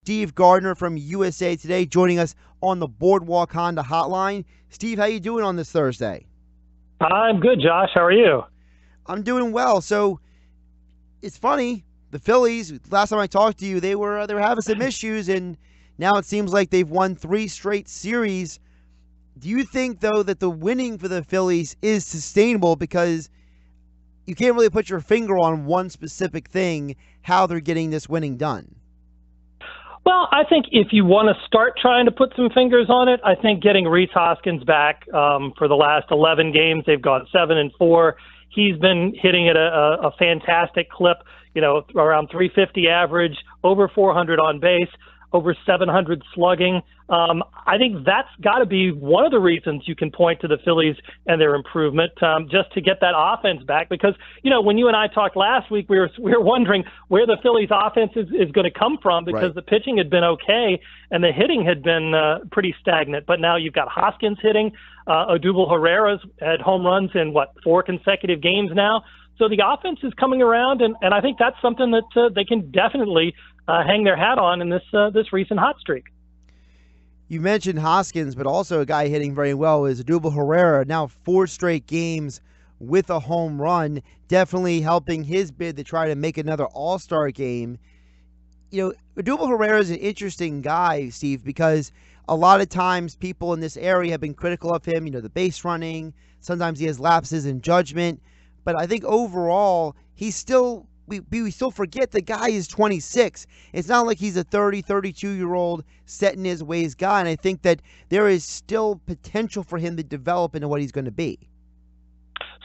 Steve Gardner from USA Today joining us on the Boardwalk Honda Hotline. Steve, how you doing on this Thursday? I'm good, Josh. How are you? I'm doing well. So it's funny, the Phillies. Last time I talked to you, they were having some issues, and now it seems like they've won 3 straight series. Do you think though that the winning for the Phillies is sustainable, because you can't really put your finger on one specific thing how they're getting this winning done? Well, I think if you want to start trying to put some fingers on it, I think getting Rhys Hoskins back for the last 11 games, they've gone 7-4. He's been hitting at a fantastic clip, around 350 average, over 400 on base, over 700 slugging. I think that's got to be one of the reasons you can point to the Phillies and their improvement, just to get that offense back. Because, when you and I talked last week, we were wondering where the Phillies offense is going to come from, because Right. the pitching had been okay and the hitting had been pretty stagnant. But now you've got Hoskins hitting. Odubel Herrera's had home runs in, 4 consecutive games now. So the offense is coming around, and I think that's something that they can definitely hang their hat on in this recent hot streak. You mentioned Hoskins, but also a guy hitting very well is Odubel Herrera. Now 4 straight games with a home run, definitely helping his bid to try to make another All-Star game. Odubel Herrera is an interesting guy, Steve, because a lot of times people in this area have been critical of him, the base running. Sometimes he has lapses in judgment. But I think overall, he's still, we still forget the guy is 26. It's not like he's a 30, 32-year-old set in his ways guy. And I think that there is still potential for him to develop into what he's going to be.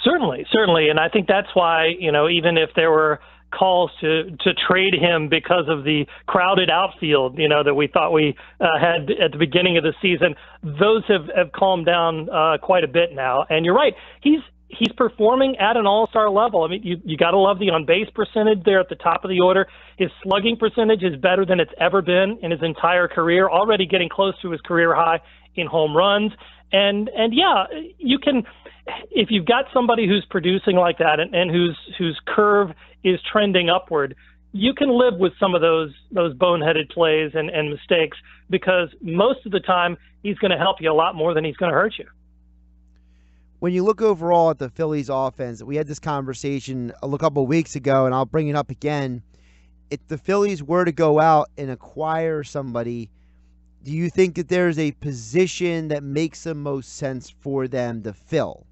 Certainly. And I think that's why, even if there were calls to trade him because of the crowded outfield, that we thought we had at the beginning of the season, those have calmed down quite a bit now. And you're right. He's performing at an all-star level. I mean, you got to love the on-base percentage there at the top of the order. His slugging percentage is better than it's ever been in his entire career, already getting close to his career high in home runs. And yeah, you can, if you've got somebody who's producing like that and whose curve is trending upward, you can live with some of those boneheaded plays and mistakes, because most of the time he's going to help you a lot more than he's going to hurt you. When you look overall at the Phillies offense, we had this conversation a couple of weeks ago, and I'll bring it up again. If the Phillies were to go out and acquire somebody, do you think that there's a position that makes the most sense for them to fill?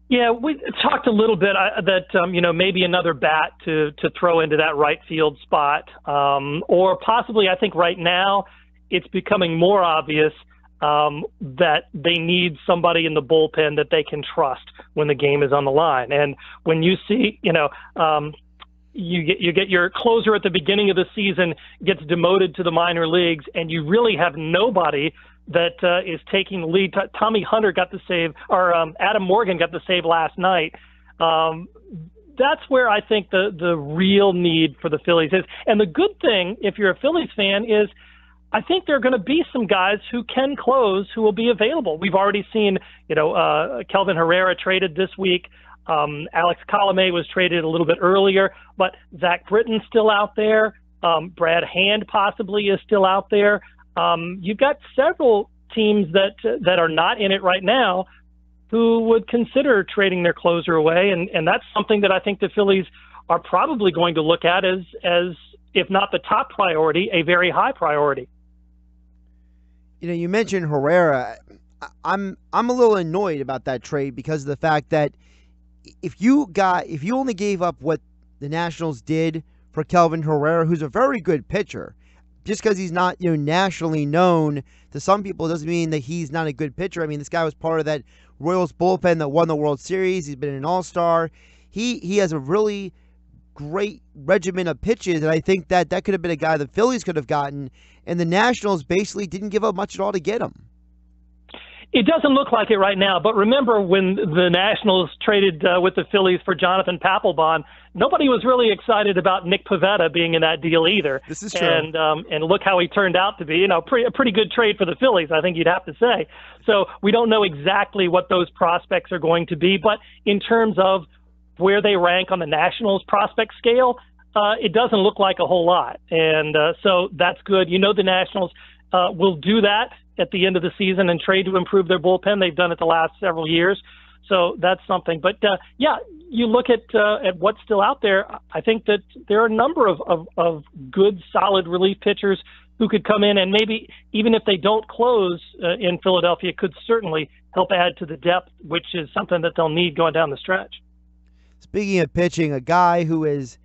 Yeah, we talked a little bit that maybe another bat to throw into that right field spot, or possibly, I think right now it's becoming more obvious that they need somebody in the bullpen that they can trust when the game is on the line. And when you see, you get your closer at the beginning of the season gets demoted to the minor leagues, and you really have nobody that is taking the lead. Tommy Hunter got the save, or Adam Morgan got the save last night. That's where I think the real need for the Phillies is. And the good thing, if you're a Phillies fan, is I think there are going to be some guys who can close who will be available. We've already seen, Kelvin Herrera traded this week. Alex Colomé was traded a little bit earlier, but Zach Britton's still out there. Brad Hand possibly is still out there. You've got several teams that are not in it right now who would consider trading their closer away, and that's something that I think the Phillies are probably going to look at as if not the top priority, a very high priority. You mentioned Herrera. I'm a little annoyed about that trade because of the fact that if you only gave up what the Nationals did for Kelvin Herrera, who's a very good pitcher, just because he's not nationally known to some people doesn't mean that he's not a good pitcher. I mean, this guy was part of that Royals bullpen that won the World Series. He's been an all-star. He has a really great regimen of pitches, and I think that could have been a guy the Phillies could have gotten, and the Nationals basically didn't give up much at all to get him. It doesn't look like it right now, but remember when the Nationals traded with the Phillies for Jonathan Papelbon, nobody was really excited about Nick Pivetta being in that deal either. This is true. And look how he turned out to be, a pretty good trade for the Phillies, I think you'd have to say. So we don't know exactly what those prospects are going to be, but in terms of where they rank on the Nationals prospect scale, it doesn't look like a whole lot. And so that's good. You know, the Nationals will do that at the end of the season and trade to improve their bullpen. They've done it the last several years. So that's something. But, yeah, you look at what's still out there. I think that there are a number of good, solid relief pitchers who could come in and maybe, even if they don't close in Philadelphia, could certainly help add to the depth, which is something that they'll need going down the stretch. Speaking of pitching, a guy who has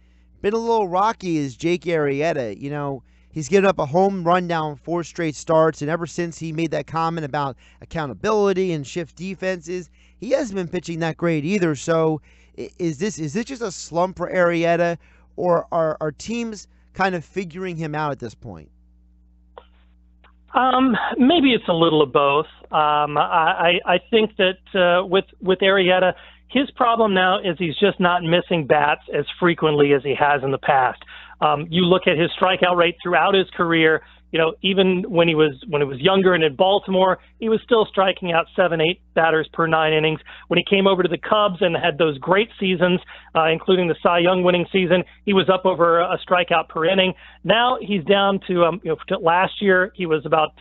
been a little rocky is Jake Arrieta. You know, he's given up a home run down 4 straight starts, and ever since he made that comment about accountability and shift defenses, he hasn't been pitching that great either. So is this just a slump for Arrieta, or are teams kind of figuring him out at this point? Maybe it's a little of both. I think that with Arrieta, his problem now is he's just not missing bats as frequently as he has in the past. You look at his strikeout rate throughout his career. You know, even when he was younger and in Baltimore, he was still striking out 7-8 batters per 9 innings. When he came over to the Cubs and had those great seasons, including the Cy Young winning season, he was up over a strikeout per inning. Now he's down to last year he was about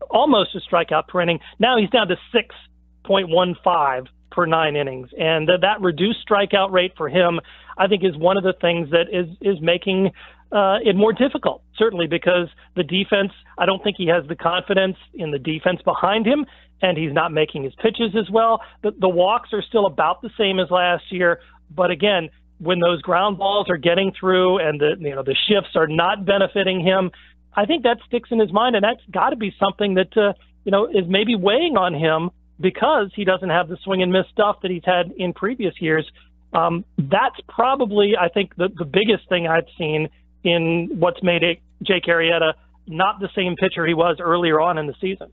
almost a strikeout per inning. Now he's down to 6.15 per 9 innings, and that reduced strikeout rate for him, I think, is one of the things that is making it more difficult, certainly because the defense, I don't think he has the confidence in the defense behind him, and he's not making his pitches as well. The walks are still about the same as last year, but again, when those ground balls are getting through and the shifts are not benefiting him, I think that sticks in his mind, and that's got to be something that is maybe weighing on him because he doesn't have the swing and miss stuff that he's had in previous years. That's probably, I think, the biggest thing I've seen in what's made Jake Arrieta not the same pitcher he was earlier on in the season.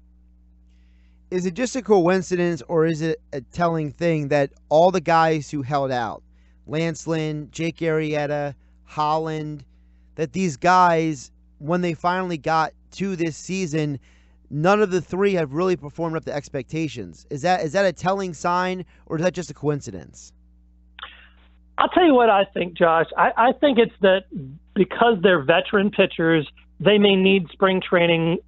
Is it just a coincidence, or is it a telling thing that all the guys who held out, Lance Lynn, Jake Arrieta, Holland, that these guys, when they finally got to this season, none of the 3 have really performed up to expectations? Is that a telling sign, or is that just a coincidence? I'll tell you what I think, Josh. I think it's that because they're veteran pitchers, they may need spring training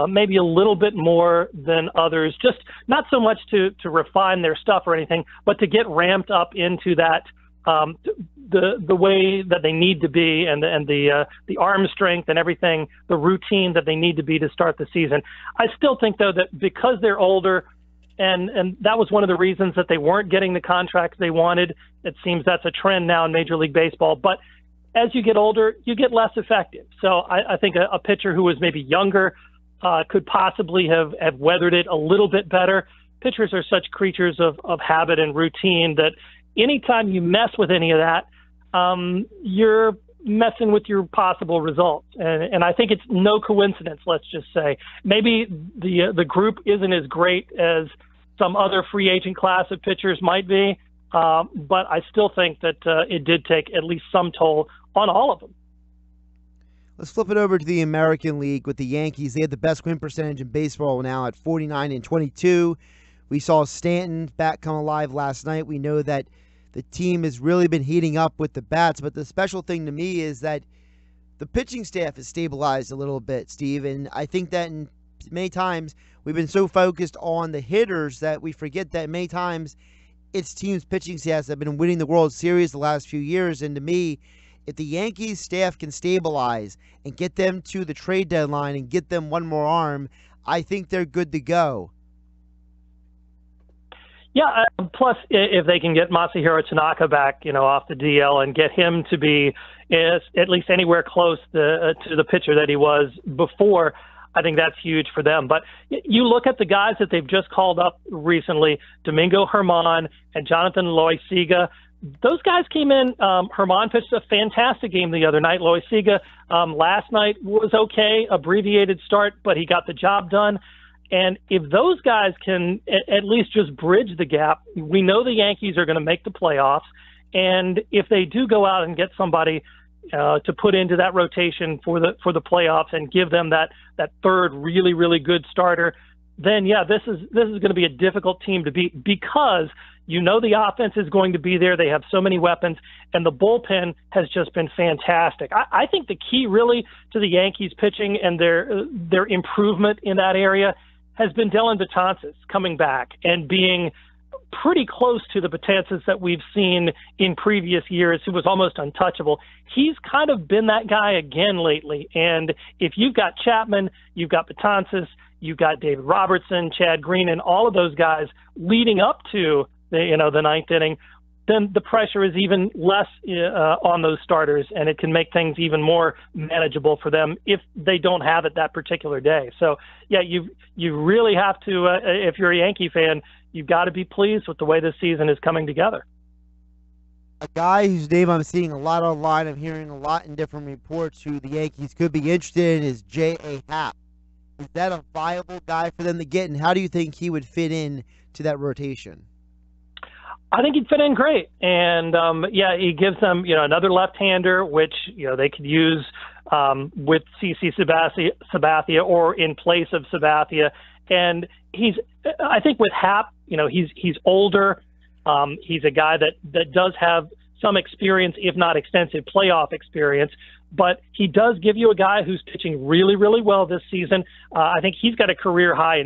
maybe a little bit more than others, just not so much to refine their stuff or anything, but to get ramped up into that the way that they need to be, and the arm strength and everything, the routine that they need to be to start the season. I still think, though, that because they're older, and that was one of the reasons that they weren't getting the contracts they wanted. It seems that's a trend now in Major League Baseball. But as you get older, you get less effective. So I think a pitcher who was maybe younger could possibly have weathered it a little bit better. Pitchers are such creatures of habit and routine that anytime you mess with any of that, you're messing with your possible results. And I think it's no coincidence, let's just say. Maybe the group isn't as great as some other free agent class of pitchers might be, but I still think that it did take at least some toll on all of them. Let's flip it over to the American League with the Yankees. They have the best win percentage in baseball now at 49-22. We saw Stanton back come alive last night. We know that the team has really been heating up with the bats, but the special thing to me is that the pitching staff has stabilized a little bit, Steve, and I think that many times we've been so focused on the hitters that we forget that many times it's teams' pitching staffs that have been winning the World Series the last few years, and to me, if the Yankees staff can stabilize and get them to the trade deadline and get them one more arm, I think they're good to go. Yeah, plus if they can get Masahiro Tanaka back, off the DL and get him to be at least anywhere close to the pitcher that he was before, I think that's huge for them. But you look at the guys that they've just called up recently, Domingo Germán and Jonathan Loaisiga. Those guys came in. Germán pitched a fantastic game the other night. Loaisiga last night was okay, abbreviated start, but he got the job done. And if those guys can at least just bridge the gap, we know the Yankees are going to make the playoffs. And if they do go out and get somebody to put into that rotation for the playoffs and give them that third really, really good starter, then yeah, this is going to be a difficult team to beat, because You know the offense is going to be there. They have so many weapons, and the bullpen has just been fantastic. I think the key really to the Yankees pitching and their improvement in that area has been Dellin Betances coming back and being pretty close to the Betances that we've seen in previous years, who was almost untouchable. He's kind of been that guy again lately. And if you've got Chapman, you've got Betances, you've got David Robertson, Chad Green, and all of those guys leading up to the ninth inning, then the pressure is even less on those starters, and it can make things even more manageable for them if they don't have it that particular day. So, yeah, you really have to, if you're a Yankee fan, you've got to be pleased with the way this season is coming together. A guy whose name I'm seeing a lot online, I'm hearing a lot in different reports who the Yankees could be interested in is J.A. Happ. Is that a viable guy for them to get, and how do you think he would fit in to that rotation? I think he'd fit in great. And, he gives them, another left-hander, which, they could use with CC Sabathia or in place of Sabathia. And I think with Happ, he's older. He's a guy that does have some experience, if not extensive playoff experience, but he does give you a guy who's pitching really, really well this season. I think he's got a career high in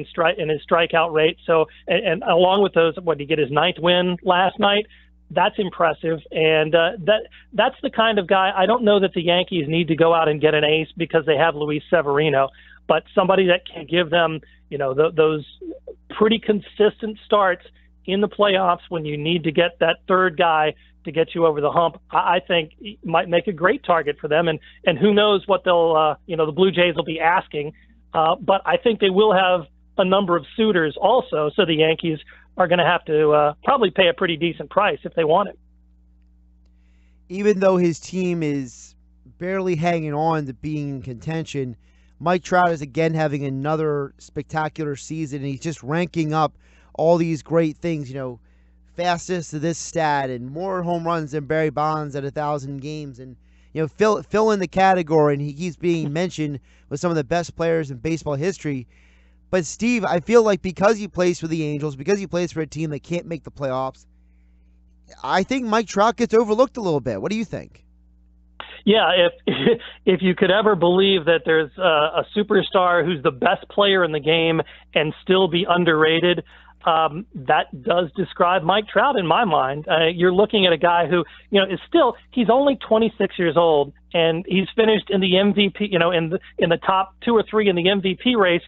his strikeout rate. So, and along with those, did he get his 9th win last night? That's impressive. And that's the kind of guy. I don't know that the Yankees need to go out and get an ace because they have Luis Severino, but somebody that can give them, those pretty consistent starts in the playoffs when you need to get that third guy to get you over the hump. I think he might make a great target for them, and who knows what they'll, the Blue Jays will be asking, but I think they will have a number of suitors also, so the Yankees are going to have to probably pay a pretty decent price if they want it. Even though his team is barely hanging on to being in contention, Mike Trout is again having another spectacular season, and he's just ranking up all these great things, fastest to this stat and more home runs than Barry Bonds at 1,000 games, and fill in the category, and he's being mentioned with some of the best players in baseball history. But Steve, I feel like because he plays for the Angels, because he plays for a team that can't make the playoffs, I think Mike Trout gets overlooked a little bit. What do you think? Yeah, if you could ever believe that there's a superstar who's the best player in the game and still be underrated, that does describe Mike Trout in my mind. You're looking at a guy who, he's only 26 years old, and he's finished in the MVP, in the top 2 or 3 in the MVP race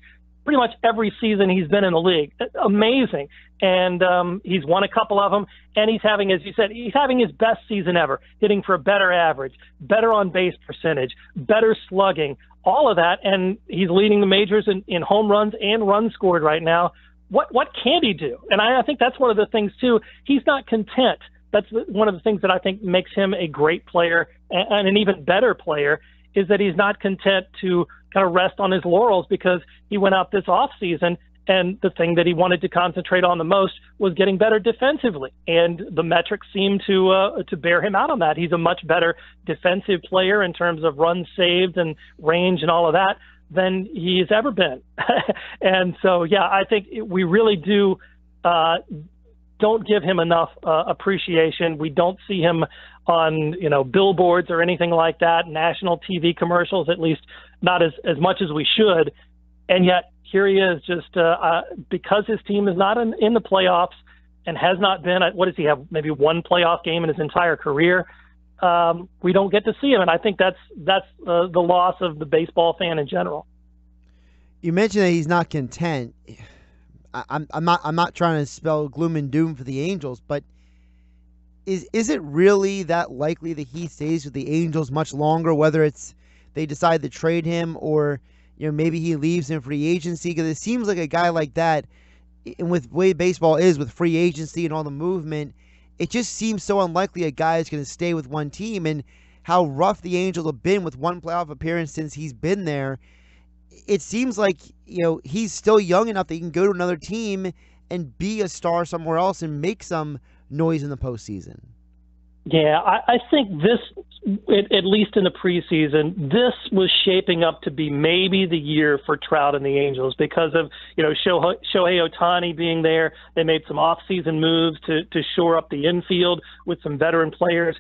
pretty much every season he's been in the league. Amazing. And he's won a couple of them, and he's having, as you said, he's having his best season ever, hitting for a better average, better on base percentage, better slugging, all of that, and he's leading the majors in home runs and runs scored right now. What can he do? And I think that's one of the things, too. He's not content. That's one of the things that I think makes him a great player and an even better player, is that he's not content to kind of rest on his laurels, because he went out this offseason, and the thing that he wanted to concentrate on the most was getting better defensively. And the metrics seem to bear him out on that. He's a much better defensive player in terms of runs saved and range and all of that than he's ever been. And so, yeah, I think we really don't give him enough appreciation. We don't see him on, billboards or anything like that, national TV commercials, at least not as much as we should. And yet here he is, just because his team is not in the playoffs and has not been. What does he have? Maybe one playoff game in his entire career. We don't get to see him, and I think that's the loss of the baseball fan in general. You mentioned that he's not content. I'm not trying to spell gloom and doom for the Angels, but is it really that likely that he stays with the Angels much longer, whether it's they decide to trade him or maybe he leaves in free agency? Because it seems like a guy like that, and with the way baseball is with free agency and all the movement, it just seems so unlikely a guy is going to stay with one team. And how rough the Angels have been with one playoff appearance since he's been there, it seems like he's still young enough that he can go to another team and be a star somewhere else and make some noise in the postseason. Yeah, I think this, at least in the preseason, this was shaping up to be maybe the year for Trout and the Angels because of, Shohei Ohtani being there. They made some off-season moves to shore up the infield with some veteran players.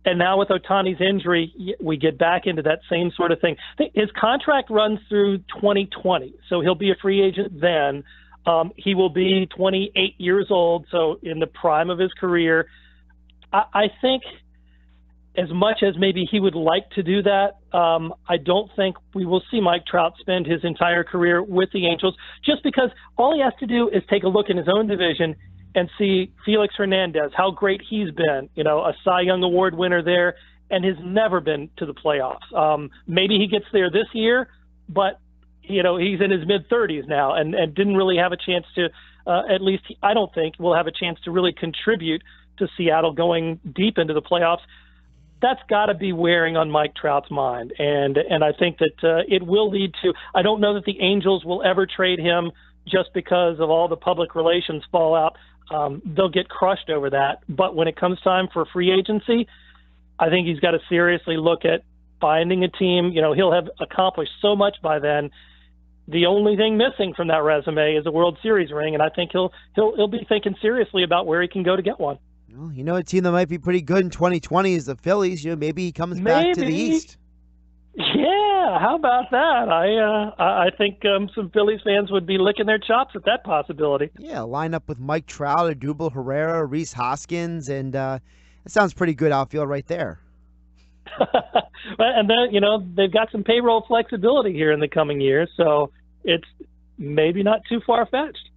And now with Ohtani's injury, we get back into that same sort of thing. His contract runs through 2020, so he'll be a free agent then. He will be 28 years old, so in the prime of his career. I think as much as maybe he would like to do that, I don't think we will see Mike Trout spend his entire career with the Angels, just because all he has to do is take a look in his own division and see Felix Hernandez, how great he's been, a Cy Young Award winner there, and has never been to the playoffs. Maybe he gets there this year, but he's in his mid-30s now and didn't really have a chance to, at least I don't think will have a chance to really contribute to Seattle going deep into the playoffs. That's got to be wearing on Mike Trout's mind. And I think that it will lead to, I don't know that the Angels will ever trade him just because of all the public relations fallout. They'll get crushed over that. But when it comes time for free agency, I think he's got to seriously look at finding a team. He'll have accomplished so much by then. The only thing missing from that resume is a World Series ring, and I think he'll be thinking seriously about where he can go to get one. Well, a team that might be pretty good in 2020 is the Phillies. Maybe he comes back to the East. Yeah, how about that? I think some Phillies fans would be licking their chops at that possibility. Yeah, line up with Mike Trout, Odubel Herrera, Rhys Hoskins, and that sounds pretty good outfield right there. And then, they've got some payroll flexibility here in the coming years, so it's maybe not too far-fetched.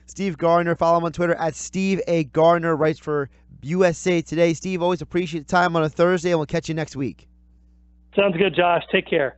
Steve Gardner, follow him on Twitter at Steve A. Gardner, writes for USA Today. Steve, always appreciate the time on a Thursday, and we'll catch you next week. Sounds good, Josh. Take care.